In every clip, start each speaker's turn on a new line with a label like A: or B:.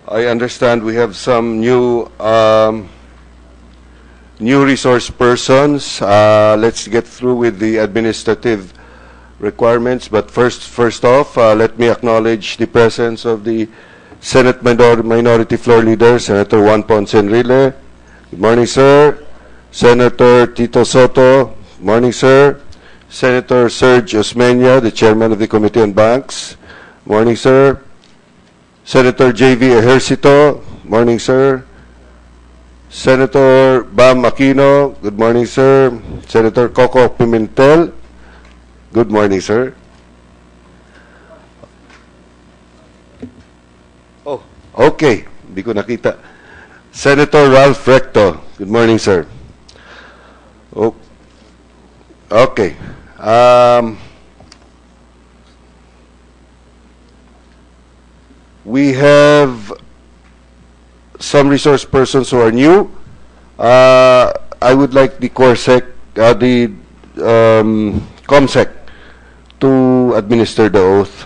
A: I understand we have some new resource persons. Let's get through with the administrative requirements. But first off, let me acknowledge the presence of the Senate Minority Floor Leader, Senator Juan Ponce Enrile. Good morning, sir. Senator Tito Soto. Good morning, sir. Senator Serge Osmeña, the Chairman of the Committee on Banks. Good morning, sir. Senator J.V. Ejercito. Good morning, sir. Senator Bam Aquino. Good morning, sir. Senator Coco Pimentel. Good morning, sir. Oh, okay. Hindi ko nakita. Senator Ralph Recto. Good morning, sir. Oh, okay. We have some resource persons who are new. I would like the CORSEC, the COMSEC to administer the oath.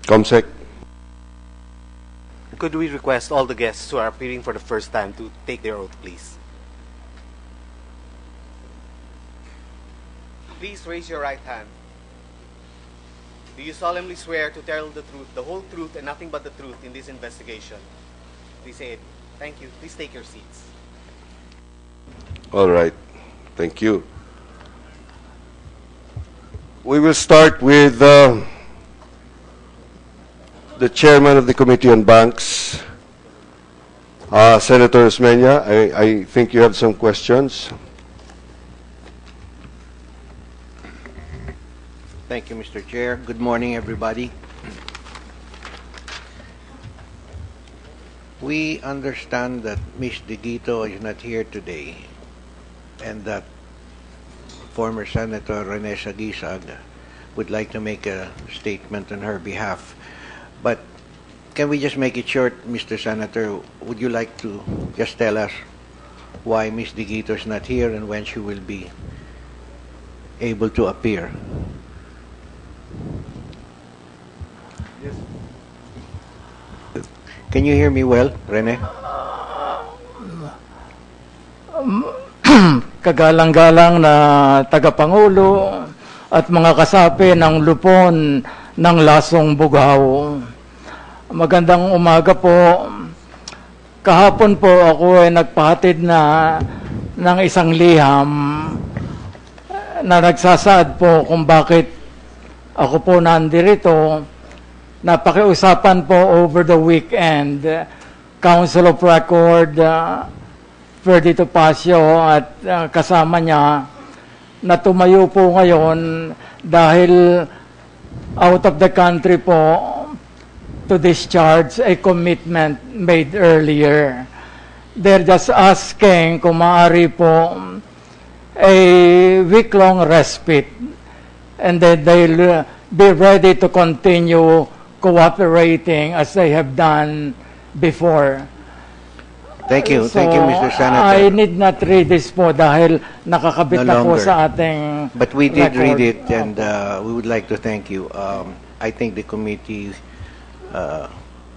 A: COMSEC.
B: Could we request all the guests who are appearing for the first time to take their oath, please? Please raise your right hand. Do you solemnly swear to tell the truth, the whole truth, and nothing but the truth in this investigation? Please say it. Thank you. Please take your seats.
A: All right. Thank you. We will start with the Chairman of the Committee on Banks, Senator Osmeña. I think you have some questions.
C: Thank you, Mr. Chair. Good morning, everybody. We understand that Ms. Digito is not here today and that former Senator Rene Sagisag would like to make a statement on her behalf. But can we just make it short, Mr. Senator? Would you like to just tell us why Ms. Digito is not here and when she will be able to appear?
A: Yes.
C: Can you hear me well, Rene?
D: Kagalang-galang na tagapangulo at mga kasapi ng lupon ng Lasong Bugaw. Magandang umaga po. Kahapon po ako ay nagpahatid na ng isang liham na nagsasaad po kung bakit ako po nandirito. Napakiusapan po over the weekend, Council of Record, Ferdy Topacio at kasama niya na tumayo po ngayon dahil out of the country po to discharge a commitment made earlier. They're just asking kung maaari po a week-long respite and then they'll be ready to continue cooperating as they have done before.
C: Thank you.
D: So,
C: thank you, Mr. Senator.
D: I need not read this po dahil nakakabit na po sa ating
C: But we did
D: record.
C: read it and we would like to thank you. I think the committee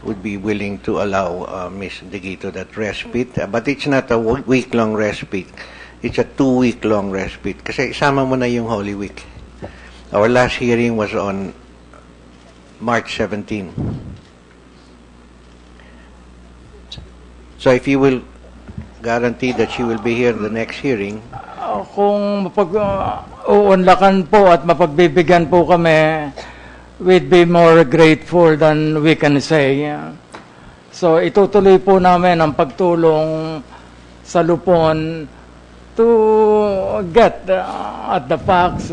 C: would be willing to allow Ms. Digito that respite. But it's not a week-long respite. It's a 2-week-long respite. Kasi isama mo na yung Holy Week. Our last hearing was on March 17. So if you will guarantee that she will be here in the next hearing.
D: Kung mapag-uunlakan po at mapagbibigyan po kami, we'd be more grateful than we can say. So itutuloy po namin ang pagtulong sa lupon to get at the facts,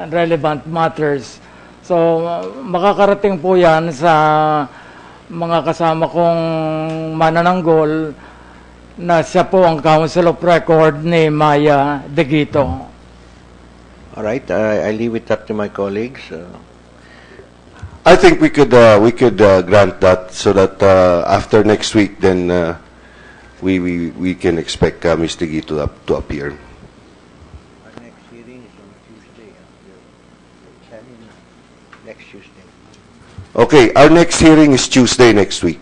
D: relevant matters. So makakarating po yan sa mga kasama kong manananggol na siya po ang Council of Record ni Maya Digito.
C: All right, I leave it up to my colleagues.
A: I think we could grant that so that after next week, then we can expect Ms. Digito to appear.
C: Our next hearing is on Tuesday. Next Tuesday.
A: Okay, our next hearing is Tuesday next week.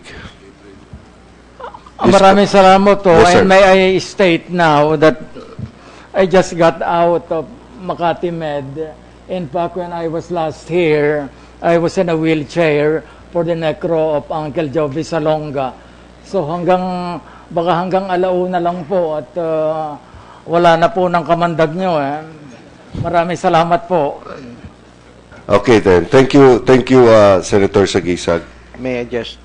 D: Maraming salamat po.
A: Yes, sir.
D: And may I state now that I just got out of Makati Med. In fact, when I was last here, I was in a wheelchair for the necro of Uncle Joby Salonga. So baka hanggang alauna lang po at wala na po ng kamandag nyo. Maraming salamat po.
A: Okay then. Thank you, Senator Sagisag.
C: May I just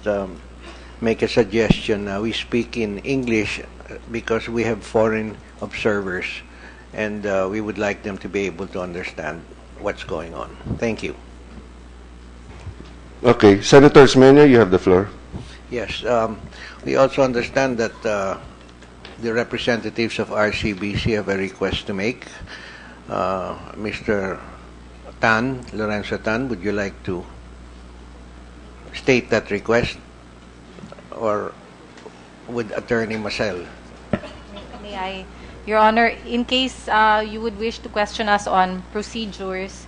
C: make a suggestion? We speak in English because we have foreign observers, and we would like them to be able to understand what's going on. Thank you.
A: Okay, Senator Osmeña, you have the floor.
C: Yes, we also understand that the representatives of RCBC have a request to make. Mr. Tan, Lorenzo Tan, would you like to state that request? Or would Attorney Marcel?
E: May I? Your Honor, in case you would wish to question us on procedures,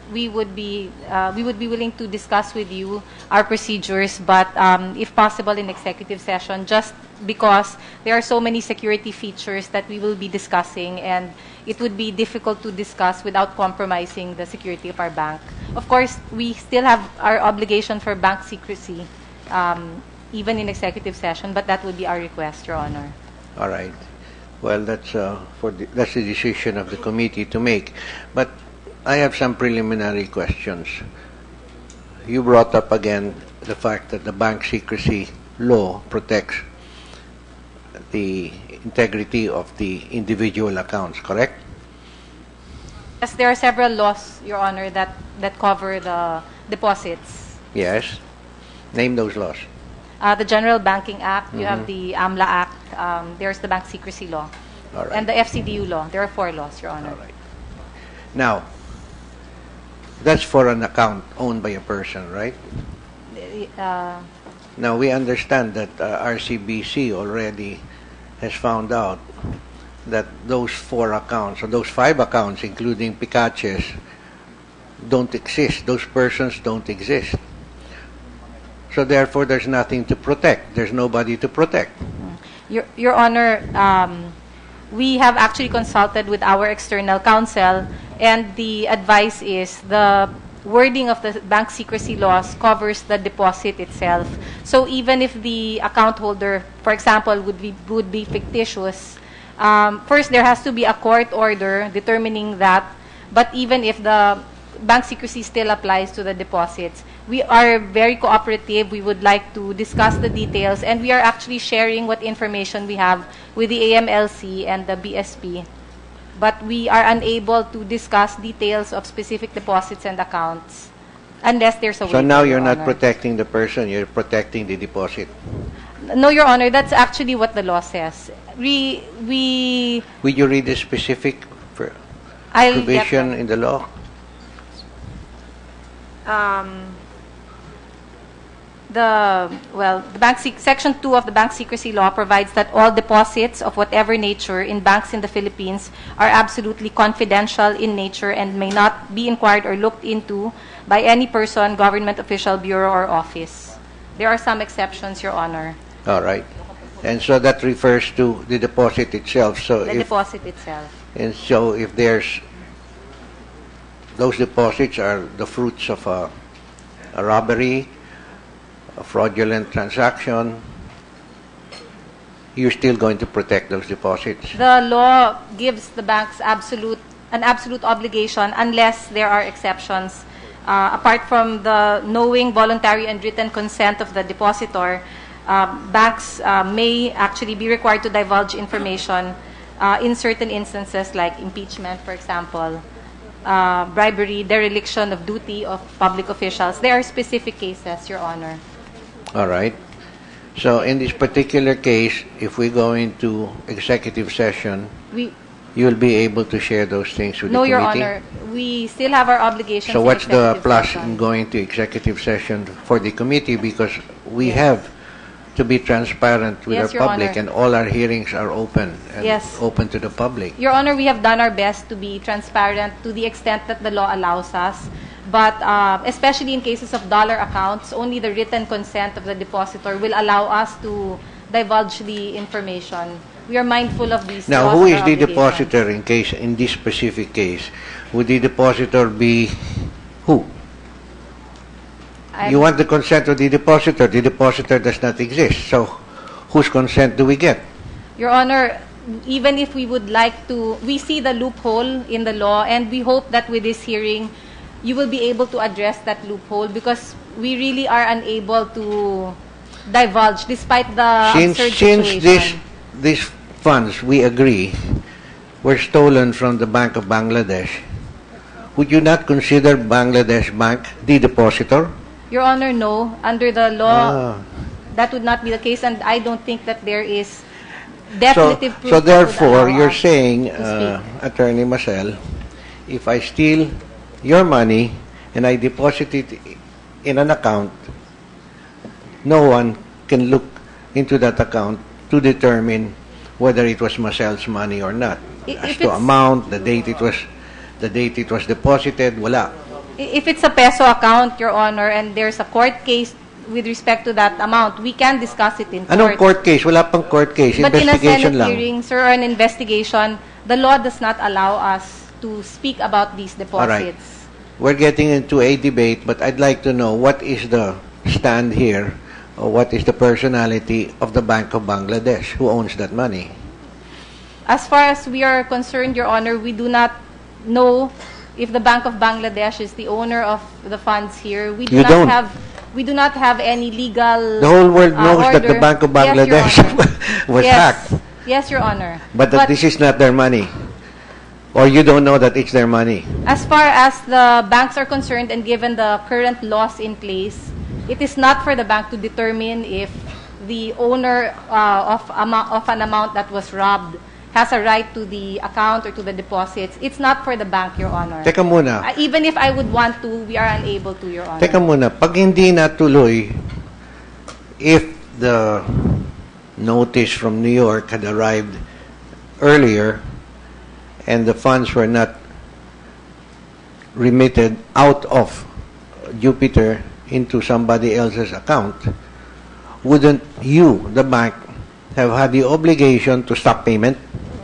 E: we would be willing to discuss with you our procedures, but if possible in executive session, just because there are so many security features that we will be discussing, and it would be difficult to discuss without compromising the security of our bank. Of course, we still have our obligation for bank secrecy, even in executive session, but that would be our request, Your Honor.
C: All right. Well, that's that's the decision of the committee to make. But I have some preliminary questions. You brought up again the fact that the bank secrecy law protects the integrity of the individual accounts, correct?
E: Yes, there are several laws, Your Honor, that cover the deposits.
C: Yes. Name those laws.
E: The General Banking Act, you have the AMLA Act, there's the Bank Secrecy Law,
C: All right.
E: and the FCDU Law. There are 4 laws, Your Honor.
C: All right. Now, that's for an account owned by a person, right? Now, we understand that RCBC already has found out that those 4 accounts, or those 5 accounts, including Picaches, don't exist. Those persons don't exist. So therefore, there's nothing to protect. There's nobody to protect.
E: Your Honor, we have actually consulted with our external counsel, and the advice is the wording of the bank secrecy laws covers the deposit itself. So even if the account holder, for example, would be fictitious, first there has to be a court order determining that. But even if the bank secrecy still applies to the deposits, we are very cooperative. We would like to discuss the details, and we are actually sharing what information we have with the AMLC and the BSP. But we are unable to discuss details of specific deposits and accounts unless there's a
C: So
E: waiver,
C: now you're
E: Your
C: not
E: Honor.
C: protecting the person, you're protecting the deposit.
E: No, Your Honor, that's actually what the law says.
C: Will you read the specific
E: I'll get
C: provision
E: them.
C: in the law?
E: Section 2 of the Bank Secrecy Law provides that all deposits of whatever nature in banks in the Philippines are absolutely confidential in nature and may not be inquired or looked into by any person, government official, bureau, or office. There are some exceptions, Your Honor.
C: All right. And so that refers to the deposit itself. So
E: The deposit itself.
C: And so if there's, those deposits are the fruits of a robbery, a fraudulent transaction, you're still going to protect those deposits.
E: The law gives the banks an absolute obligation unless there are exceptions. Apart from the knowing, voluntary, and written consent of the depositor, banks may actually be required to divulge information in certain instances like impeachment, for example, bribery, dereliction of duty of public officials. There are specific cases, Your Honor.
C: All right. So in this particular case, if we go into executive session, you'll be able to share those things with the
E: No,
C: committee?
E: Your Honor. We still have our obligations.
C: So
E: in
C: what's the
E: executive
C: plus
E: session.
C: in going to executive session for the committee? Because we have to be transparent with
E: Yes,
C: our
E: Your
C: public,
E: Honor.
C: and all our hearings are open and
E: Yes.
C: open to the public.
E: Your Honor, we have done our best to be transparent to the extent that the law allows us. But especially in cases of dollar accounts, only the written consent of the depositor will allow us to divulge the information. We are mindful of these
C: Now,
E: laws
C: who
E: and
C: is the
E: obligations.
C: depositor in this specific case? Would the depositor be who? You want the consent of the depositor. The depositor does not exist. So, whose consent do we get?
E: Your Honor, even if we would like to, we see the loophole in the law, and we hope that with this hearing, you will be able to address that loophole, because we really are unable to divulge despite the absurd situation.
C: Since these funds, we agree, were stolen from the Bank of Bangladesh, would you not consider Bangladesh Bank the depositor?
E: Your Honor, no. Under the law, that would not be the case, and I don't think that there is definitive proof.
C: So
E: that would
C: therefore,
E: allow
C: you're
E: us
C: saying,
E: to speak.
C: Attorney Marcel, if I steal your money and I deposit it in an account, no one can look into that account to determine whether it was Marcel's money or not. As
E: If
C: to
E: it's-
C: amount, the date it was deposited, wala.
E: If it's a peso account, Your Honor, and there's a court case with respect to that amount, we can discuss it in court.
C: Anong court case? Wala pang court case.
E: But in a
C: Investigation
E: Senate
C: lang.
E: hearing, sir, or an investigation, the law does not allow us to speak about these
C: All right.
E: deposits.
C: We're getting into a debate, but I'd like to know what is the stand here, or what is the personality of the Bank of Bangladesh who owns that money?
E: As far as we are concerned, Your Honor, we do not know if the Bank of Bangladesh is the owner of the funds here. We do
C: You
E: not
C: don't?
E: have any legal
C: The whole world knows that the
E: order.
C: Bank of
E: Yes, Your
C: Bangladesh
E: Honor.
C: was
E: Yes.
C: hacked,
E: Yes, Your Honor.
C: but that this is not their money. Or you don't know that it's their money.
E: As far as the banks are concerned, and given the current laws in place, it is not for the bank to determine if the owner of an amount that was robbed has a right to the account or to the deposits. It's not for the bank, Your Honor.
C: Teka muna.
E: Even if I would want to, we are unable to, Your Honor.
C: Teka muna. Pag hindi natuloy, if the notice from New York had arrived earlier and the funds were not remitted out of Jupiter into somebody else's account, wouldn't you, the bank, have had the obligation to stop payment?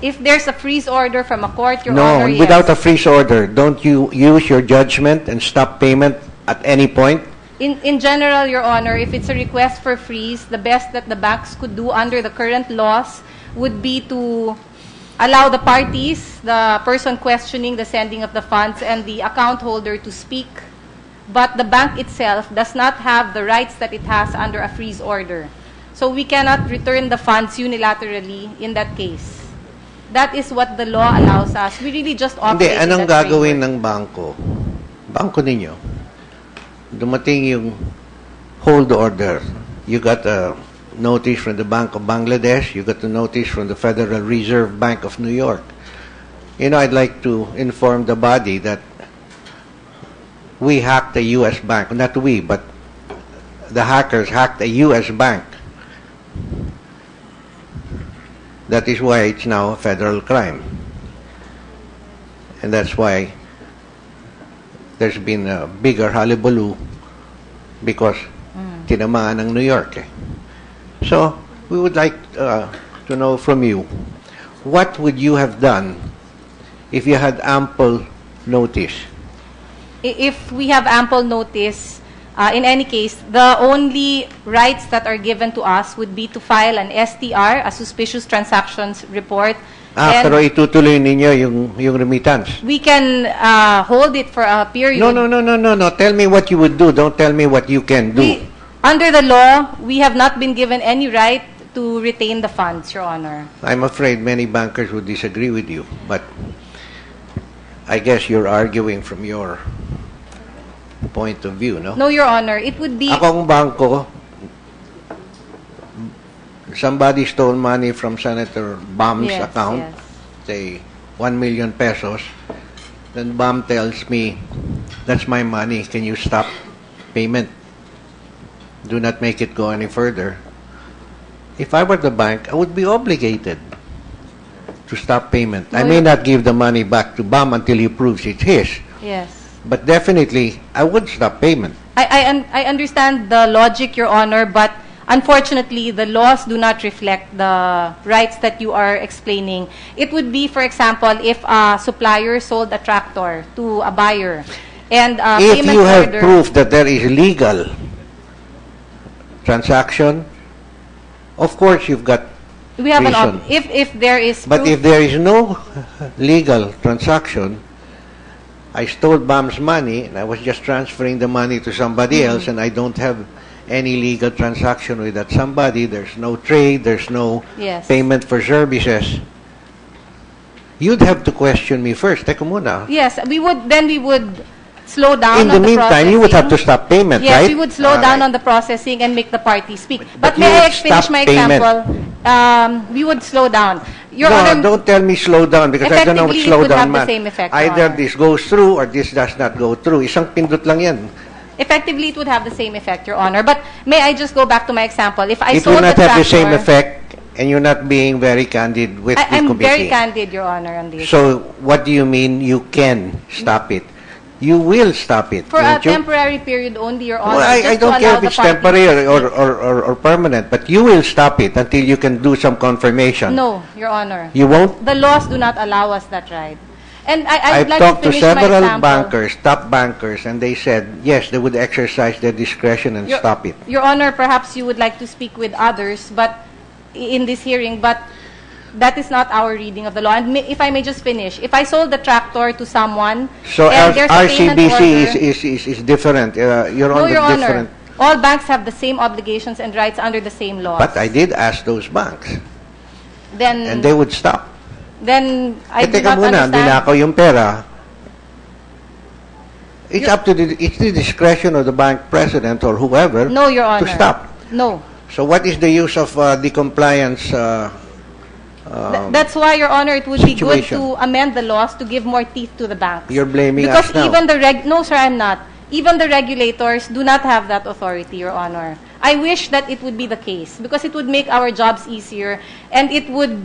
E: If there's a freeze order from a court, Your
C: No,
E: Honor, yes.
C: without a freeze order, don't you use your judgment and stop payment at any point?
E: In general, Your Honor, if it's a request for freeze, the best that the banks could do under the current laws would be to allow the parties, the person questioning the sending of the funds, and the account holder to speak. But the bank itself does not have the rights that it has under a freeze order. So we cannot return the funds unilaterally in that case. That is what the law allows us. We really just
C: Hindi,
E: operate in
C: anong
E: that
C: gagawin
E: framework.
C: ng bangko ninyo? Dumating yung hold order. You got a notice from the Bank of Bangladesh. You got a notice from the Federal Reserve Bank of New York. You know, I'd like to inform the body that we hacked a U.S. bank. Not we, but the hackers hacked a U.S. bank. That is why it's now a federal crime. And that's why there's been a bigger hullabaloo because tinamaan ng New York. So, we would like to know from you, what would you have done if you had ample notice?
E: If we have ample notice, in any case, the only rights that are given to us would be to file an STR, a suspicious transactions report. And
C: Pero itutuloy ninyo yung remittance.
E: we can hold it for a period.
C: No. Tell me what you would do. Don't tell me what you can do.
E: Under the law, we have not been given any right to retain the funds, Your Honor.
C: I'm afraid many bankers would disagree with you, but I guess you're arguing from your point of view, no?
E: No, Your Honor. It would be...
C: Akong bangko, somebody stole money from Senator Bam's
E: Yes,
C: account,
E: yes.
C: say 1 million pesos. Then Bam tells me, that's my money, can you stop payment? Do not make it go any further. If I were the bank, I would be obligated to stop payment. I may not give the money back to Bam until he proves it's his.
E: Yes.
C: But definitely, I would stop payment.
E: I understand the logic, Your Honor, but unfortunately, the laws do not reflect the rights that you are explaining. It would be, for example, if a supplier sold a tractor to a buyer, and
C: If
E: payment
C: you have
E: order,
C: proof that there is legal transaction, of course you've got
E: we have
C: reason.
E: if there is
C: But
E: proof,
C: if there is no legal transaction, I stole Bam's money and I was just transferring the money to somebody else and I don't have any legal transaction with that somebody, there's no trade, there's no
E: Yes.
C: payment for services, you'd have to question me first. Teka muna.
E: yes, we would slow down
C: In the
E: on the
C: meantime, you would have to
E: processing.
C: stop payment,
E: Yes,
C: right?
E: we would slow
C: All
E: down
C: right.
E: on the processing and make the party speak.
C: But
E: But
C: you
E: may
C: would
E: I finish
C: stop
E: my
C: payment.
E: example? We would slow down. Your
C: No,
E: Honor,
C: don't tell me slow down because I don't know what
E: Effectively, it
C: slow
E: would
C: down
E: have the
C: man.
E: same effect, Your
C: Either
E: Honor.
C: this goes through or this does not go through. Isang pindot lang yan.
E: effectively, it would have the same effect, Your Honor. But may I just go back to my example? If I
C: It
E: sold
C: will not
E: the
C: have the same
E: tractor-
C: effect and you're not being very candid with the
E: I'm
C: committee.
E: very candid, Your Honor, on this.
C: So what do you mean you can stop it? You will stop it,
E: For a
C: won't you?
E: temporary period only, Your Honor.
C: Well, I
E: just to
C: don't care
E: allow
C: if
E: the
C: it's
E: party to
C: temporary
E: speak.
C: or permanent, but you will stop it until you can do some confirmation.
E: No, Your Honor.
C: You won't?
E: The laws do not allow us that right. And
C: I've
E: I'd like
C: talked
E: to
C: to
E: finish my
C: several
E: example.
C: bankers, top bankers, and they said, yes, they would exercise their discretion and stop it.
E: Your Honor, perhaps you would like to speak with others, but in this hearing, but that is not our reading of the law. And if I may just finish, if I sold the tractor to someone,
C: So
E: and there's a payment
C: RCBC
E: order,
C: is different. You're
E: no,
C: on the
E: Your Honor,
C: different.
E: all banks have the same obligations and rights under the same laws.
C: But I did ask those banks,
E: then
C: and they would stop.
E: then I do
C: Teka
E: not
C: muna,
E: understand.
C: ninakaw yung pera. It's up to it's the discretion of the bank president or whoever
E: No, Your Honor.
C: to stop.
E: No.
C: So what is the use of the compliance?
E: That's why, Your Honor, it would be good
C: situation.
E: to amend the laws to give more teeth to the banks.
C: You're blaming
E: because
C: us now.
E: even no, sir, I'm not. Even the regulators do not have that authority, Your Honor. I wish that it would be the case because it would make our jobs easier and it would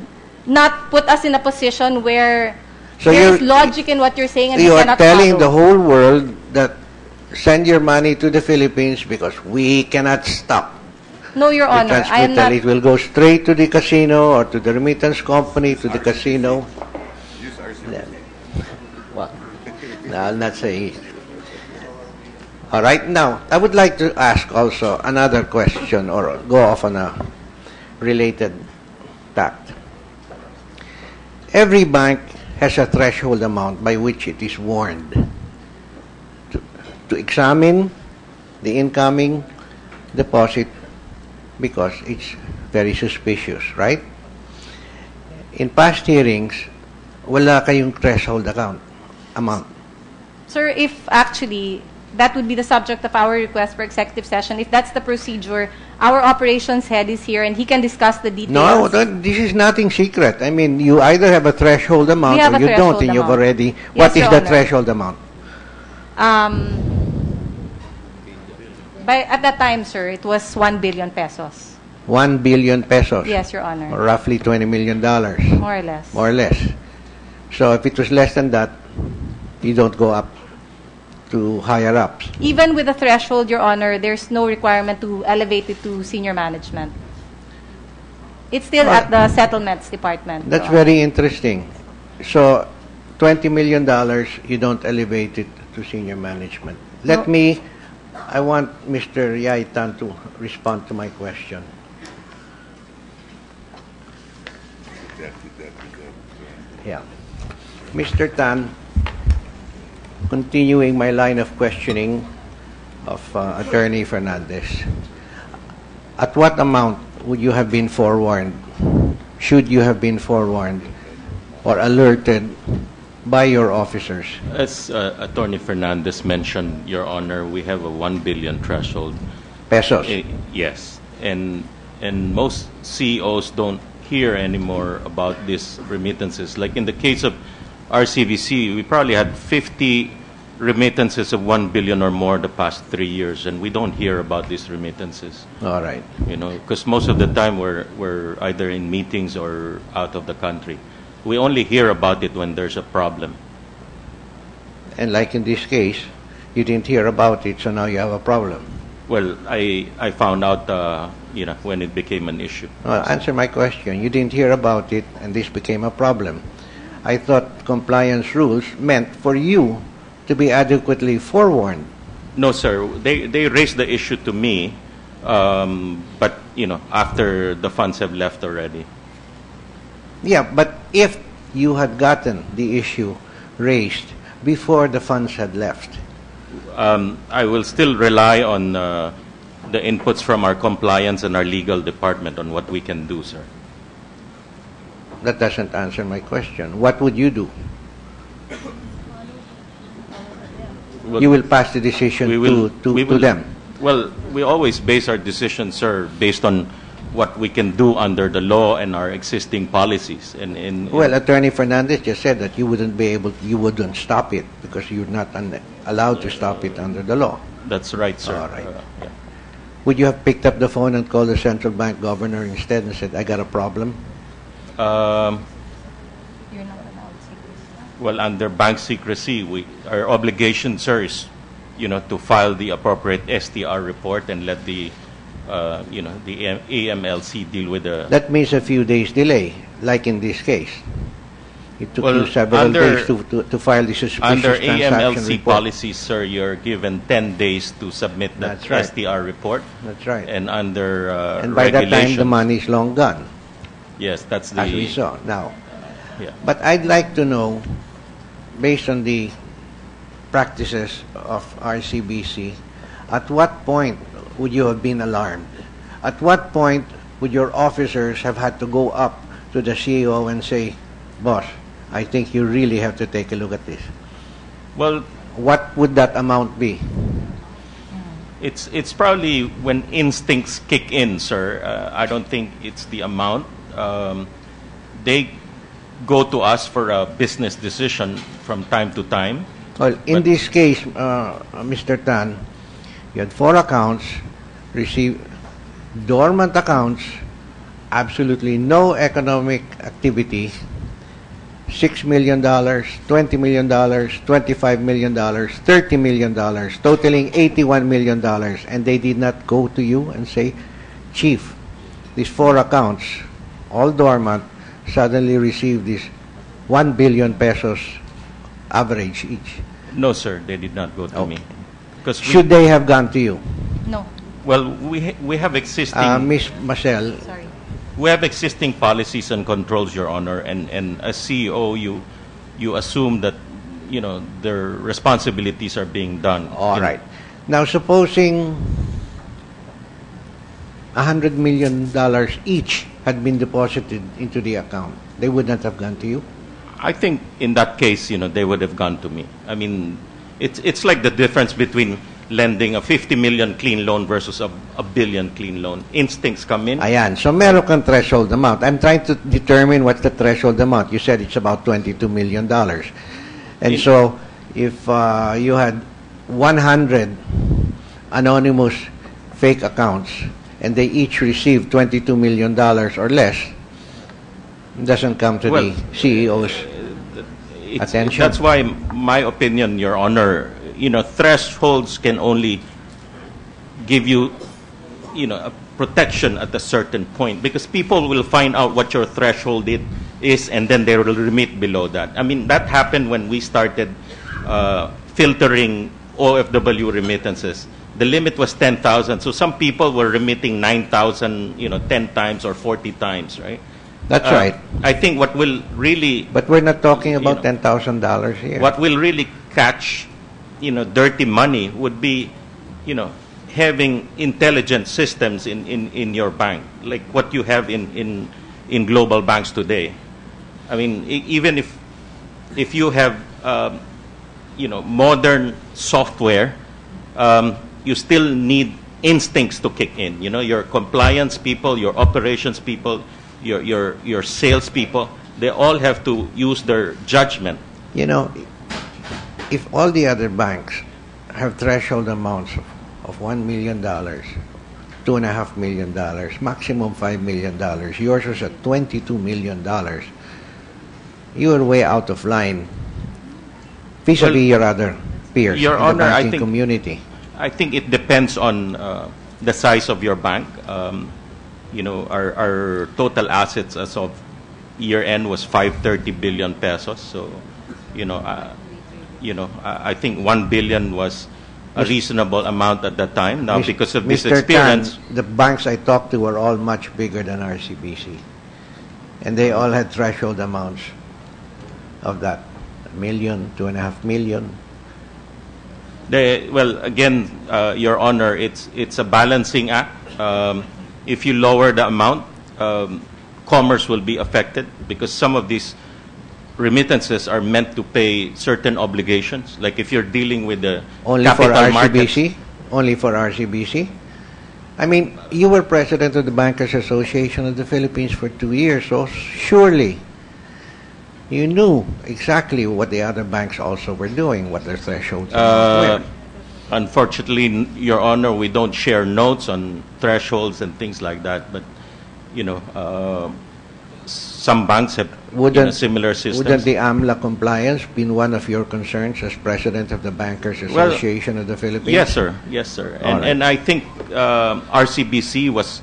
E: not put us in a position where
C: So
E: there is
C: you're-
E: logic in what you're saying and
C: You
E: we
C: are
E: cannot
C: telling
E: follow.
C: the whole world that send your money to the Philippines because we cannot stop
E: No, Your
C: the
E: Honor, I am
C: transmittal.
E: not.
C: It will go straight to the casino or to the remittance company to the casino. Well, no, I'll not say. All right, now, I would like to ask also another question or go off on a related tact. Every bank has a threshold amount by which it is warned to examine the incoming deposit because it's very suspicious, right? In past hearings, wala kayong threshold amount.
E: Sir, if actually that would be the subject of our request for executive session, if that's the procedure, our operations head is here and he can discuss the details.
C: No, this is nothing secret. I mean, you either have a threshold amount
E: We have
C: or
E: a
C: you don't,
E: threshold
C: and you've
E: amount.
C: already.
E: Yes,
C: What is
E: Your
C: the
E: Honor.
C: threshold amount?
E: At that time, sir, it was 1 billion pesos.
C: 1 billion pesos.
E: Yes, Your Honor.
C: Or roughly $20 million.
E: More or less.
C: More or less. So if it was less than that, you don't go up to higher ups.
E: Even with the threshold, Your Honor, there's no requirement to elevate it to senior management. It's still at the settlements department.
C: That's
E: Your Honor.
C: very interesting. So $20 million, you don't elevate it to senior management. I want Mr. Yaitan to respond to my question. Yeah. Mr. Tan, continuing my line of questioning of Attorney Fernandez, at what amount would you have been forewarned, should you have been forewarned or alerted by your officers?
F: As Attorney Fernandez mentioned, Your Honor, we have a 1 billion threshold.
C: Pesos.
F: Yes, and most CEOs don't hear anymore about these remittances. Like in the case of RCBC, we probably had 50 remittances of 1 billion or more the past 3 years, and we don't hear about these remittances.
C: All right.
F: You know, because most of the time we're either in meetings or out of the country. We only hear about it when there's a problem.
C: And like in this case, you didn't hear about it, so now you have a problem.
F: Well, I found out, when it became an issue.
C: Well, answer my question. You didn't hear about it, and this became a problem. I thought compliance rules meant for you to be adequately forewarned.
F: No, sir. They raised the issue to me, but, after the funds have left already.
C: Yeah, but if you had gotten the issue raised before the funds had left,
F: I will still rely on the inputs from our compliance and our legal department on what we can do, sir.
C: that doesn't answer my question. What would you do?
F: Well,
C: You will pass the decision to them.
F: Well, we always base our decisions, sir, based on what we can do under the law and our existing policies.
C: Well, Attorney Fernandez just said that you wouldn't stop it because you're not allowed to stop it under the law.
F: That's right, sir.
C: All right.
F: Yeah.
C: Would you have picked up the phone and called the central bank governor instead and said, I got a problem?
E: You're not allowed secrecy.
F: Well, under bank secrecy, our obligation, sir, is, to file the appropriate STR report and let the AMLC deal with the.
C: That means a few days delay, like in this case. It took
F: Well,
C: you several days to file the suspicious
F: Under
C: transaction
F: AMLC
C: report.
F: policies, sir, you're given 10 days to submit the
C: That's right.
F: STR report.
C: That's right.
F: And under
C: And by that time, the
F: regulations-
C: money is long gone,
F: Yes, that's the.
C: as we saw now.
F: Yeah.
C: But I'd like to know, based on the practices of RCBC, at what point would you have been alarmed? At what point would your officers have had to go up to the CEO and say, boss, I think you really have to take a look at this?
F: Well,
C: What would that amount be?
F: it's probably when instincts kick in, sir. I don't think it's the amount. They go to us for a business decision from time to time.
C: Well, in
F: But-
C: this case, Mr. Tan, you had 4 accounts, received dormant accounts, absolutely no economic activity, $6 million, $20 million, $25 million, $30 million, totaling $81 million, and they did not go to you and say, Chief, these 4 accounts, all dormant, suddenly received this 1 billion pesos average each.
F: No, sir, they did not go to
C: Okay.
F: me. Because
C: Should they have gone to you?
E: No,
F: we have existing
C: Miss Marcel,
E: sorry.
F: we have existing policies and controls, Your Honor, and as CEO, you assume that their responsibilities are being done.
C: all right. Now, supposing $100 million each had been deposited into the account, they would not have gone to you?
F: I think in that case, they would have gone to me. I mean, it's like the difference between lending a 50 million clean loan versus a billion clean loan. Instincts come in.
C: Ayan. So, meron kang threshold amount. I'm trying to determine what's the threshold amount. You said it's about $22 million. And so, if you had 100 anonymous fake accounts and they each received $22 million or less, it doesn't come to the CEO's attention.
F: That's why my opinion, Your Honor, thresholds can only give you, a protection at a certain point, because people will find out what your threshold is, and then they will remit below that. I mean, that happened when we started filtering OFW remittances. The limit was 10,000, so some people were remitting 9,000, 10 times or 40 times, right?
C: That's right.
F: I think what will really
C: But we're not talking about $10,000 here.
F: what will really catch, dirty money would be, having intelligent systems in your bank, like what you have in global banks today. I mean, even if you have, modern software, you still need instincts to kick in. Your compliance people, your operations people, your sales people, they all have to use their judgment.
C: If all the other banks have threshold amounts of $1 million, $2.5 million, maximum $5 million, yours was at $22 million, you are way out of line vis-a-vis your other peers
F: Your
C: in
F: Honor,
C: the
F: I
C: banking
F: think-
C: community?
F: I think it depends on the size of your bank. Our total assets as of year end was 530 billion pesos. So, I think 1 billion was a reasonable amount at that time. Now, because of this
C: Mr.
F: experience,
C: Tan, the banks I talked to were all much bigger than RCBC. And they all had threshold amounts of that. 1 million, 2.5 million.
F: well, again, Your Honor, it's a balancing act. If you lower the amount, commerce will be affected because some of these remittances are meant to pay certain obligations. Like if you're dealing with the
C: Only for
F: capital markets.
C: RCBC? Only for RCBC? I mean, you were president of the Bankers Association of the Philippines for 2 years, so surely you knew exactly what the other banks also were doing, what their thresholds were.
F: Unfortunately, Your Honor, we don't share notes on thresholds and things like that. But some banks have similar systems.
C: Wouldn't the AMLA compliance been one of your concerns as president of the Bankers Association of the Philippines?
F: Yes, sir. Yes, sir. And I think RCBC was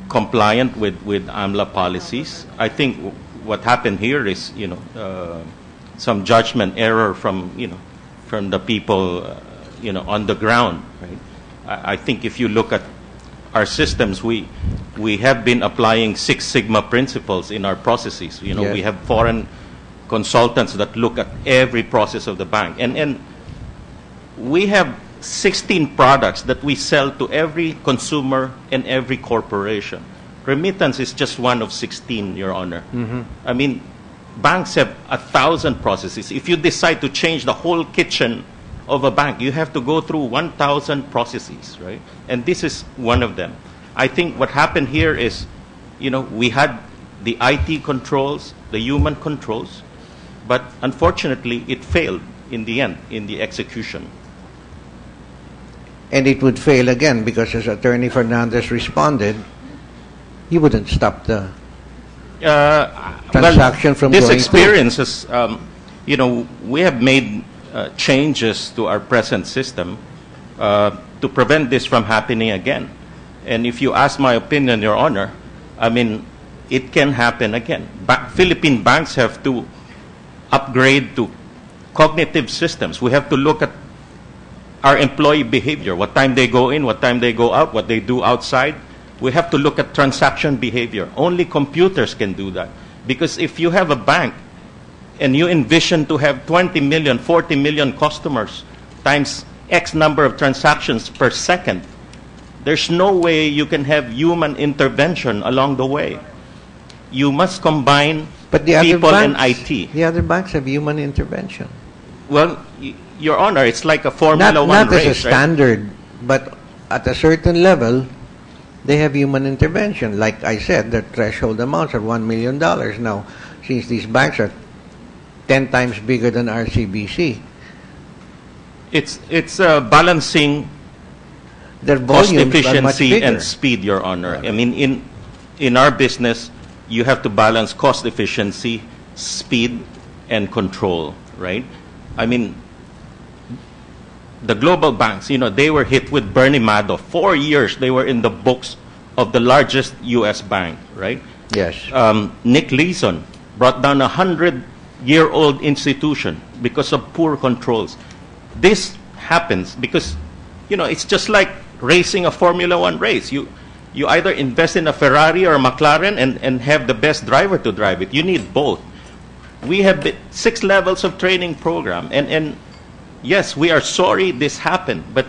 F: compliant with AMLA policies. I think what happened here is, some judgment error from the people, on the ground, right? I think if you look at our systems, we have been applying Six Sigma principles in our processes.
C: Yes.
F: We have foreign consultants that look at every process of the bank. And we have 16 products that we sell to every consumer and every corporation. Remittance is just one of 16, Your Honor.
C: Mm-hmm.
F: I mean, banks have 1,000 processes. If you decide to change the whole kitchen of a bank, you have to go through 1,000 processes, right? And this is one of them. I think what happened here is, we had the IT controls, the human controls, but unfortunately it failed in the end, in the execution.
C: And it would fail again because as Attorney Fernandez responded, he wouldn't stop the transaction from
F: this
C: going
F: experience is, we have made changes to our present system to prevent this from happening again. And if you ask my opinion, Your Honor, I mean, it can happen again. Philippine banks have to upgrade to cognitive systems. We have to look at our employee behavior, what time they go in, what time they go out, what they do outside. We have to look at transaction behavior. Only computers can do that. Because if you have a bank and you envision to have 20 million, 40 million customers times X number of transactions per second, there's no way you can have human intervention along the way. You must combine people and IT.
C: The other banks have human intervention.
F: Well, Your Honor, it's like a Formula One race,
C: not as a standard, but at a certain level, they have human intervention. Like I said, the threshold amounts are $1 million. Now, since these banks are 10 times bigger than RCBC,
F: it's balancing
C: their
F: cost
C: volumes are much
F: efficiency
C: bigger.
F: and speed, Your Honor. I mean, in our business, you have to balance cost efficiency, speed, and control, right? I mean, the global banks, they were hit with Bernie Madoff. 4 years they were in the books of the largest U.S. bank, right?
C: Yes.
F: Nick Leeson brought down a 100-year-old institution because of poor controls. This happens because, it's just like racing a Formula One race. You either invest in a Ferrari or a McLaren and have the best driver to drive it. You need both. We have 6 levels of training program, and yes, we are sorry this happened, but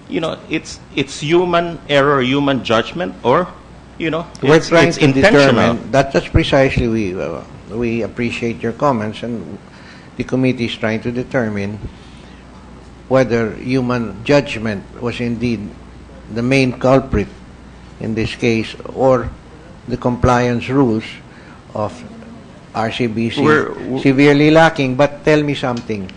F: it's human error, human judgment, or
C: We're trying
F: it's
C: to
F: intentional.
C: determine. That's precisely we appreciate your comments, and the committee is trying to determine whether human judgment was indeed the main culprit in this case, or the compliance rules of RCBC
F: We're
C: severely lacking. But tell me something.